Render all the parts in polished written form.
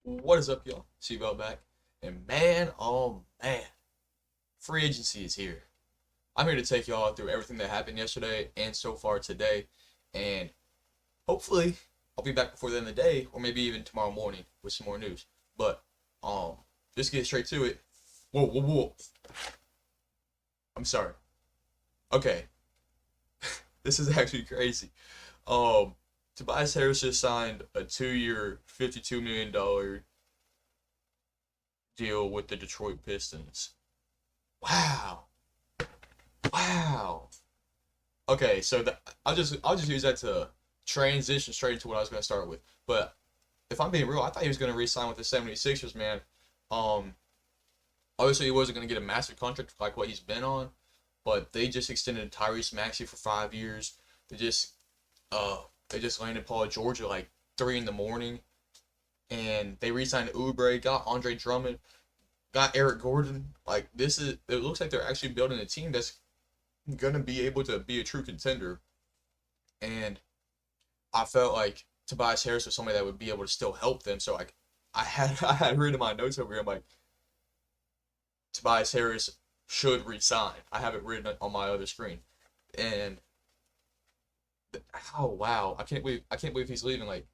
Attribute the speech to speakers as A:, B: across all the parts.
A: What is up, y'all? Seatbelt back. And man, oh man, free agency is here. I'm here to take y'all through everything that happened yesterday and so far today. And hopefully, I'll be back before the end of the day, or maybe even tomorrow morning with some more news. But, um, just get straight to it. Whoa, whoa, whoa. I'm sorry. Okay, this is actually crazy. Um, Tobias Harris just signed a 2-year, $52 million deal with the Detroit Pistons. Wow. Wow. Okay, so I'll just use that to transition straight into what I was going to start with. But if I'm being real, I thought he was going to re-sign with the 76ers, man. Um, Obviously he wasn't going to get a massive contract like what he's been on, but they just extended Tyrese Maxey for 5 years. They just uh they just landed Paul George at like 3 in the morning, and they re-signed Oubre, got Andre Drummond, got Eric Gordon. Like this is it looks like they're actually building a team that's gonna be able to be a true contender. And I felt like Tobias Harris was somebody that would be able to still help them. So like I had written in my notes over here. I'm like, Tobias Harris should resign. I have it written on my other screen. And oh wow, I can't believe he's leaving. Like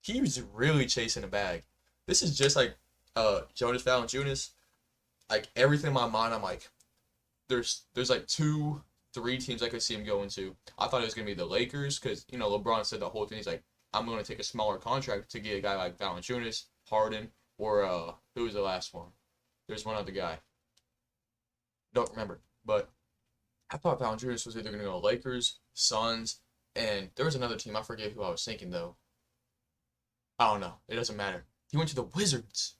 A: he was really chasing a bag. This is just like Jonas Valanciunas. Like everything in my mind, I'm like, there's like two, three teams I could see him going to. I thought it was gonna be the Lakers because LeBron said the whole thing. He's like, I'm going to take a smaller contract to get a guy like Valanciunas, Harden, or who was the last one? There's one other guy. Don't remember, but I thought Valanciunas was either gonna go Lakers, Suns, and there was another team. I forget who I was thinking though. I don't know. It doesn't matter. He went to the Wizards.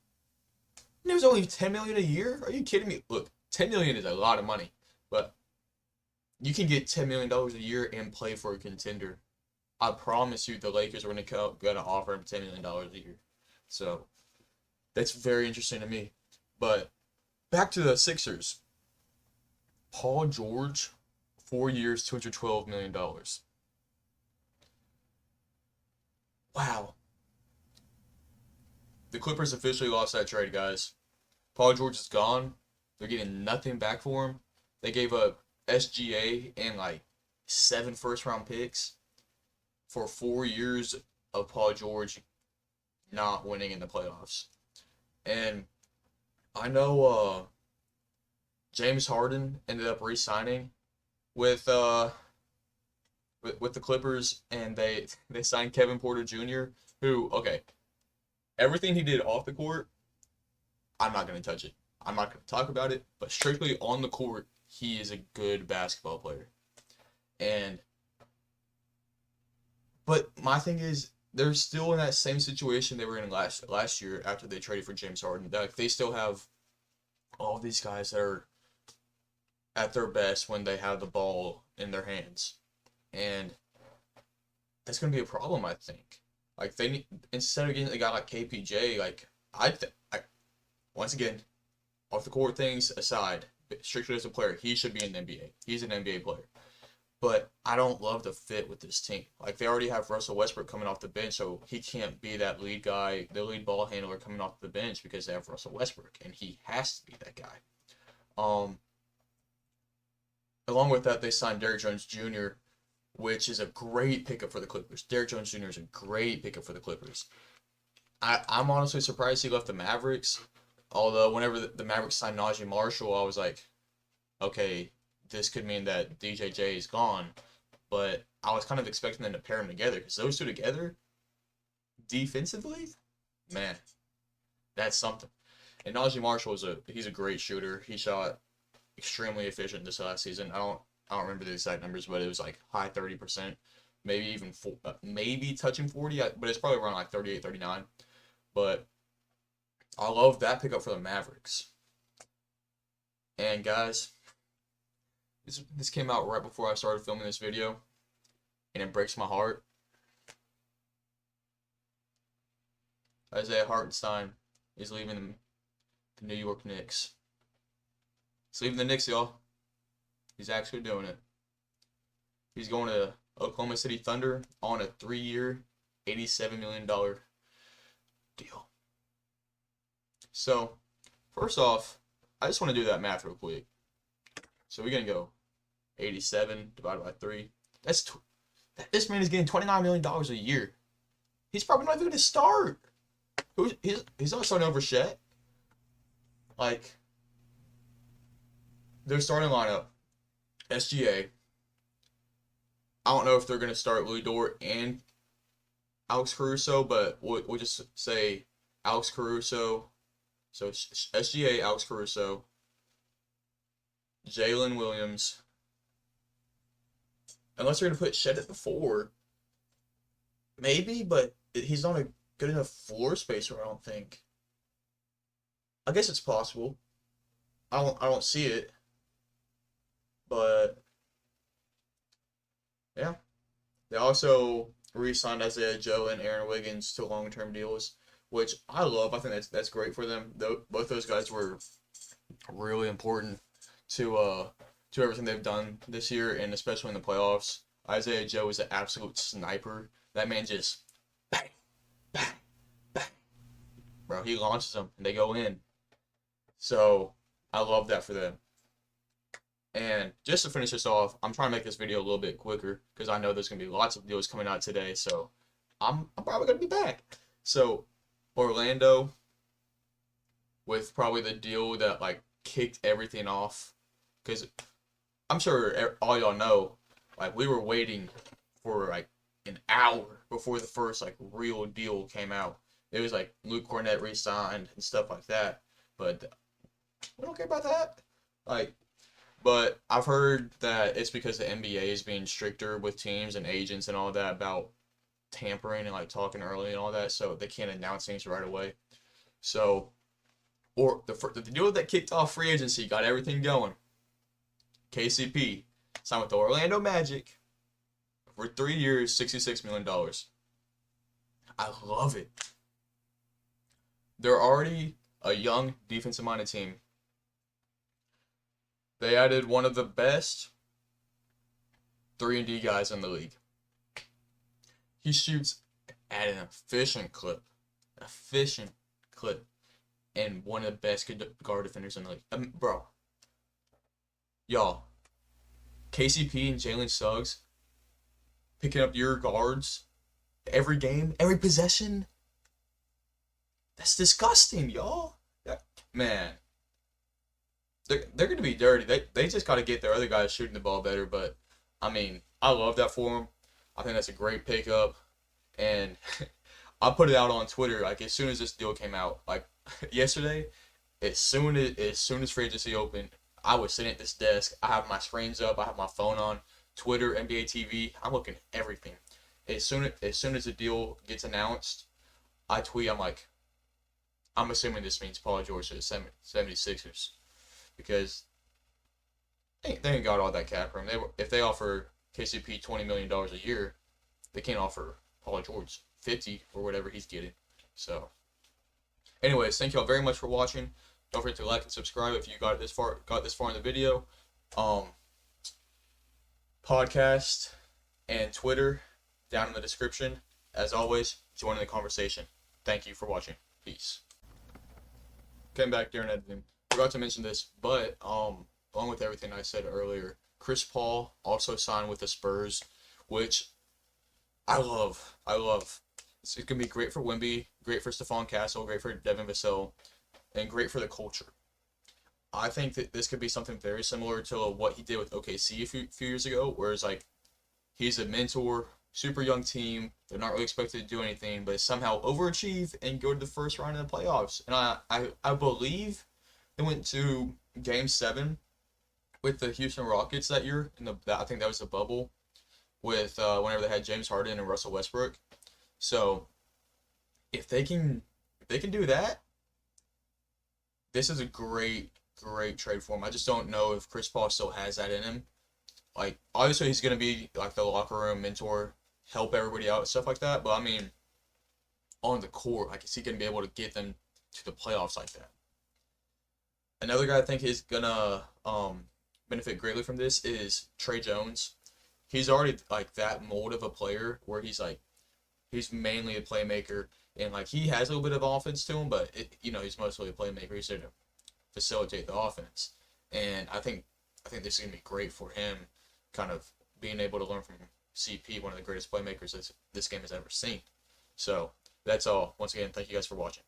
A: And it was only 10 million a year. Are you kidding me? Look, 10 million is a lot of money, but you can get $10 million a year and play for a contender. I promise you, the Lakers are gonna offer him $10 million a year. So that's very interesting to me. But back to the Sixers. Paul George, 4 years, $212 million. Wow. The Clippers officially lost that trade, guys. Paul George is gone. They're getting nothing back for him. They gave up SGA and like 7 first round picks for 4 years of Paul George not winning in the playoffs. And I know James Harden ended up re-signing with with the Clippers, and they signed Kevin Porter Jr., who, okay, everything he did off the court, I'm not gonna touch it. I'm not gonna talk about it, but strictly on the court, he is a good basketball player. And but my thing is, they're still in that same situation they were in last year after they traded for James Harden. Like they still have all these guys that are at their best when they have the ball in their hands, and that's gonna be a problem, I think. Like they need, instead of getting a guy like KPJ, like I once again, off the court things aside, strictly as a player, he should be in the NBA. He's an NBA player. But I don't love the fit with this team. Like they already have Russell Westbrook coming off the bench, so he can't be that lead guy, the lead ball handler coming off the bench because they have Russell Westbrook, and he has to be that guy. Um, Along with that, they signed Derrick Jones Jr., which is a great pickup for the Clippers. Derrick Jones Jr. is a great pickup for the Clippers. I'm honestly surprised he left the Mavericks. Although whenever the Mavericks signed Najee Marshall, I was like, okay, this could mean that DJJ is gone. But I was kind of expecting them to pair them together because those two together, defensively, man, that's something. And Najee Marshall he's a great shooter. He shot extremely efficient this last season. I don't remember the exact numbers, but it was like high 30%, maybe even maybe touching 40, but it's probably around like 38, 39. But I love that pickup for the Mavericks. And guys, this came out right before I started filming this video, and it breaks my heart. Isaiah Hartenstein is leaving the New York Knicks. He's leaving the Knicks, y'all. He's actually doing it. He's going to Oklahoma City Thunder on a 3-year, $87 million deal. So, first off, I just want to do that math real quick. So we're gonna go 87 divided by 3. This man is getting $29 million a year. He's probably not even gonna start. He's not starting over Shet. Like, their starting lineup, SGA. I don't know if they're gonna start Louis Dort and Alex Caruso, but we'll just say Alex Caruso. So SGA, Alex Caruso, Jalen Williams. Unless they're gonna put Shed at the 4, maybe, but he's not a good enough floor spacer, I don't think. I guess it's possible. I don't see it, but yeah. They also re-signed Isaiah Joe and Aaron Wiggins to long-term deals, which I love. I think that's great for them. Both those guys were really important to everything they've done this year, and especially in the playoffs. Isaiah Joe is an absolute sniper. That man just bang, bang, bang. Bro, he launches them and they go in. So I love that for them. And just to finish this off, I'm trying to make this video a little bit quicker because I know there's gonna be lots of deals coming out today. So I'm probably gonna be back. So Orlando, with probably the deal that like kicked everything off, because I'm sure all y'all know, like we were waiting for like an hour before the first like real deal came out. It was like Luke Cornett re-signed and stuff like that, but we don't care about that. Like, but I've heard that it's because the NBA is being stricter with teams and agents and all that about tampering and like talking early and all that, so they can't announce things right away. So, or the deal that kicked off free agency got everything going. KCP signed with the Orlando Magic for 3 years, $66 million. I love it. They're already a young defensive-minded team. They added one of the best 3-and-D guys in the league. He shoots at an efficient clip. And one of the best guard defenders in the league. Bro. Y'all. KCP and Jalen Suggs picking up your guards every game, every possession. That's disgusting, y'all. Man. They're going to be dirty. They just got to get their other guys shooting the ball better. But, I mean, I love that for them. I think that's a great pickup. And I put it out on Twitter, like, as soon as this deal came out. Like, yesterday, as soon as free agency opened, I was sitting at this desk. I have my screens up. I have my phone on. Twitter, NBA TV. I'm looking at everything. As soon as the deal gets announced, I tweet, I'm like, I'm assuming this means Paul George to the 76ers. Because they ain't got all that cap room. If they offer KCP $20 million a year, they can't offer Paul George 50 or whatever he's getting. So, anyways, thank y'all very much for watching. Don't forget to like and subscribe if you got this far in the video. Podcast and Twitter down in the description. As always, join in the conversation. Thank you for watching. Peace. Came back during editing. Forgot to mention this, but along with everything I said earlier, Chris Paul also signed with the Spurs, which I love. It's going to be great for Wemby, great for Stephon Castle, great for Devin Vassell, and great for the culture. I think that this could be something very similar to what he did with OKC a few years ago, where it's like he's a mentor, super young team. They're not really expected to do anything, but somehow overachieve and go to the first round of the playoffs. And I believe they went to Game 7 with the Houston Rockets that year. I think that was the bubble with whenever they had James Harden and Russell Westbrook. So if they can do that, this is a great trade for him. I just don't know if Chris Paul still has that in him. Like, obviously he's gonna be like the locker room mentor, help everybody out, stuff like that. But I mean, on the court, like, is he gonna be able to get them to the playoffs like that? Another guy I think is gonna benefit greatly from this is Trey Jones. He's already like that mold of a player where he's mainly a playmaker, and like he has a little bit of offense to him, but he's mostly a playmaker. He's there to facilitate the offense, and I think this is gonna be great for him, kind of being able to learn from CP, one of the greatest playmakers this game has ever seen. So that's all. Once again, thank you guys for watching.